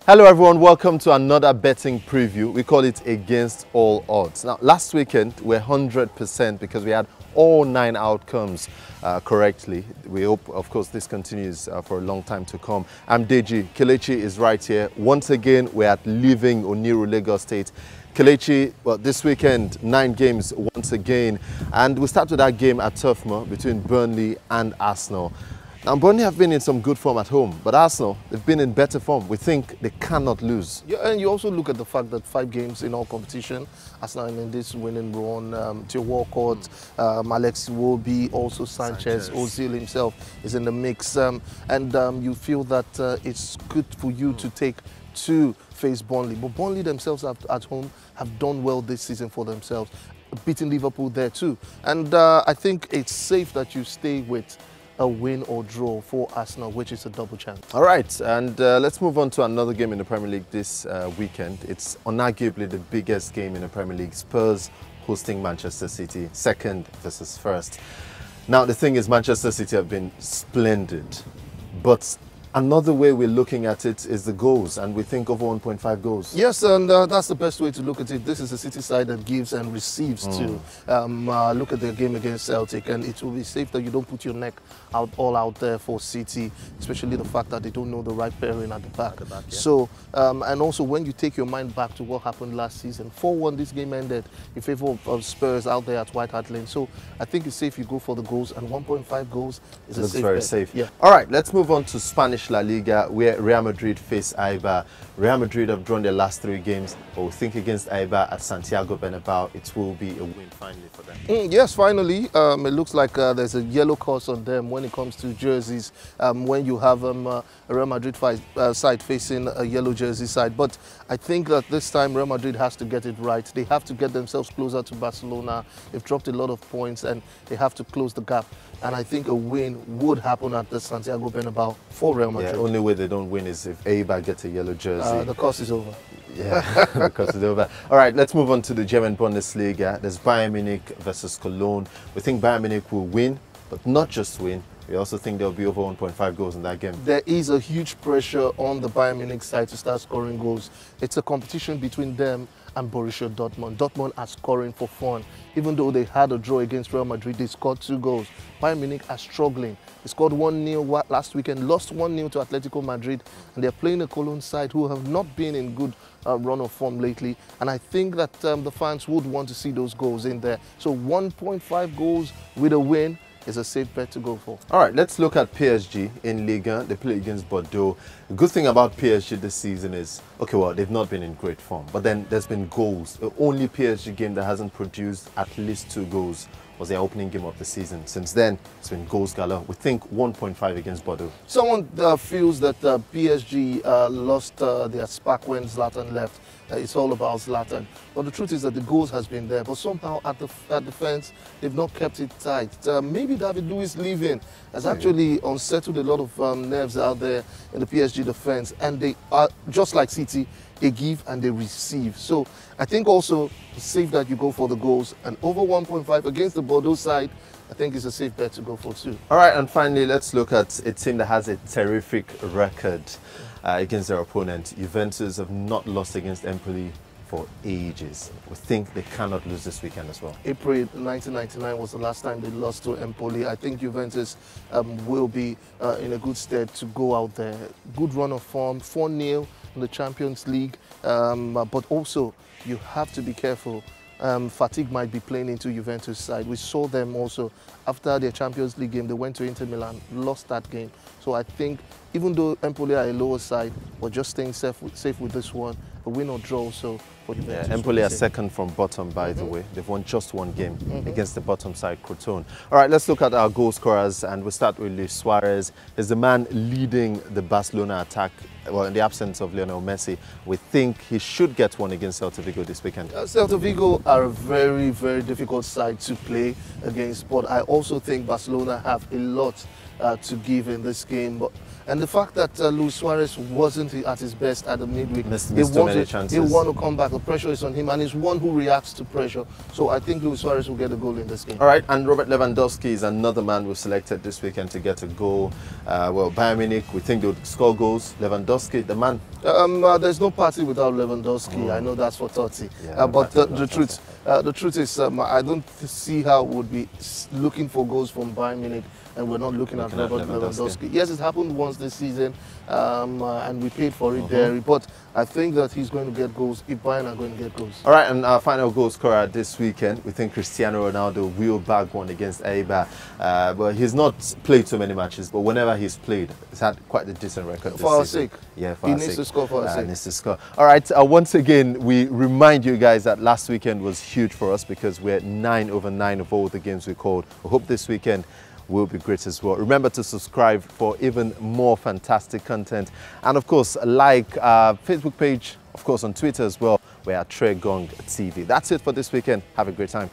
Hello everyone, welcome to another betting preview. We call it Against All Odds. Now, last weekend we're 100% because we had all 9 outcomes correctly. We hope, of course, this continues for a long time to come. I'm Deji. Kelechi is right here. Once again, we're at Living Oniru, Lagos State. Kelechi, well, this weekend, 9 games once again. And we start with that game at Tottenham between Burnley and Arsenal. Now, Burnley have been in some good form at home, but Arsenal, they've been in better form. We think they cannot lose. Yeah, and you also look at the fact that 5 games in all competition, Arsenal in this winning run, Theo Walcott, Alex Iwobi, also Sanchez, Ozil himself is in the mix. You feel that it's good for you to take to face Burnley. But Burnley themselves at home have done well this season for themselves, beating Liverpool there too. And I think it's safe that you stay with a win or draw for Arsenal, which is a double chance. All right, and let's move on to another game in the Premier League this weekend. It's unarguably the biggest game in the Premier League. Spurs hosting Manchester City, second versus first. Now, the thing is, Manchester City have been splendid, but another way we're looking at it is the goals, and we think over 1.5 goals. Yes, and that's the best way to look at it. This is a City side that gives and receives too. Look at their game against Celtic, and it will be safe that you don't put your neck all out there for City, especially the fact that they don't know the right pairing at the back. Yeah. So, and also when you take your mind back to what happened last season, 4-1 this game ended in favour of Spurs out there at White Hart Lane. So I think it's safe you go for the goals, and 1.5 goals is a safe very bet. safe. Yeah. All right, let's move on to Spanish La Liga, where Real Madrid face Eibar. Real Madrid have drawn their last 3 games, but we think against Eibar at Santiago Bernabeu, it will be a win finally for them. Yes, finally. It looks like there's a yellow cross on them when it comes to jerseys, when you have a Real Madrid side facing a yellow jersey side. But I think that this time Real Madrid has to get it right. They have to get themselves closer to Barcelona. They've dropped a lot of points and they have to close the gap. And I think a win would happen at the Santiago Bernabeu for Real Madrid. Yeah, only way they don't win is if Eibar gets a yellow jersey. The course is over. Yeah, because it's over. All right, let's move on to the German Bundesliga. There's Bayern Munich versus Cologne. We think Bayern Munich will win, but not just win. We also think there'll be over 1.5 goals in that game. There is a huge pressure on the Bayern Munich side to start scoring goals. It's a competition between them and Borussia Dortmund. Dortmund are scoring for fun. Even though they had a draw against Real Madrid, they scored 2 goals. Bayern Munich are struggling. They scored 1-0 last weekend, lost 1-0 to Atletico Madrid, and they're playing a Cologne side who have not been in good run of form lately. And I think that the fans would want to see those goals in there. So 1.5 goals with a win is a safe bet to go for. All right, let's look at PSG in Ligue 1. They play against Bordeaux. The good thing about PSG this season is, okay, well, they've not been in great form, but then there's been goals. The only PSG game that hasn't produced at least 2 goals was their opening game of the season. Since then, it's been goals galore. We think 1.5 against Bordeaux. Someone feels that PSG lost their spark when Zlatan left. It's all about Zlatan. But the truth is that the goals has been there. But somehow at the fence, they've not kept it tight. Maybe David Luiz leaving has actually unsettled a lot of nerves out there in the PSG defense. And they are, just like City, they give and they receive. So I think also it's safe that you go for the goals. And over 1.5 against the Bordeaux side, I think it's a safe bet to go for too. All right, and finally, let's look at a team that has a terrific record against their opponent. Juventus have not lost against Empoli for ages. We think they cannot lose this weekend as well. April 1999 was the last time they lost to Empoli. I think Juventus will be in a good stead to go out there. Good run of form, 4-0 in the Champions League. But also, you have to be careful. Fatigue might be playing into Juventus' side. We saw them also after their Champions League game. They went to Inter Milan, lost that game. So I think even though Empoli are a lower side, we're just staying safe with this one. A win or draw also for Juventus. Yeah, Empoli are second from bottom, by the way. They've won just 1 game against the bottom side, Crotone. All right, let's look at our goal scorers, and we'll start with Luis Suarez. He's the man leading the Barcelona attack. Well, in the absence of Lionel Messi, we think he should get one against Celta Vigo this weekend. Celta Vigo are a very, very difficult side to play against, but I also think Barcelona have a lot to give in this game. And the fact that Luis Suarez wasn't at his best at the midweek, he want to come back. The pressure is on him, and he's one who reacts to pressure. So I think Luis Suarez will get a goal in this game. All right, and Robert Lewandowski is another man we've selected this weekend to get a goal. Well, Bayern Munich, we think they'll score goals. Lewandowski, the man. There's no party without Lewandowski. I know that's for Totti. Yeah, but the truth is, I don't see how we would be looking for goals from Bayern Munich and we're not looking at Robert Lewandowski. Yes, it happened once this season, and we paid for it there. But I think that he's going to get goals if Bayern are going to get goals. All right, and our final goal scorer this weekend, we think Cristiano Ronaldo will bag one against Eibar. But he's not played so many matches, but whenever he's played, he's had quite a decent record for our sake. Yeah, for our sake. He needs to score for our sake. He needs to score. All right, once again, we remind you guys that last weekend was huge for us because we're 9 over 9 of all the games we called. We hope this weekend will be great as well. Remember to subscribe for even more fantastic content, and of course like our Facebook page, of course on Twitter as well. We're at Tregong TV. That's it for this weekend. Have a great time.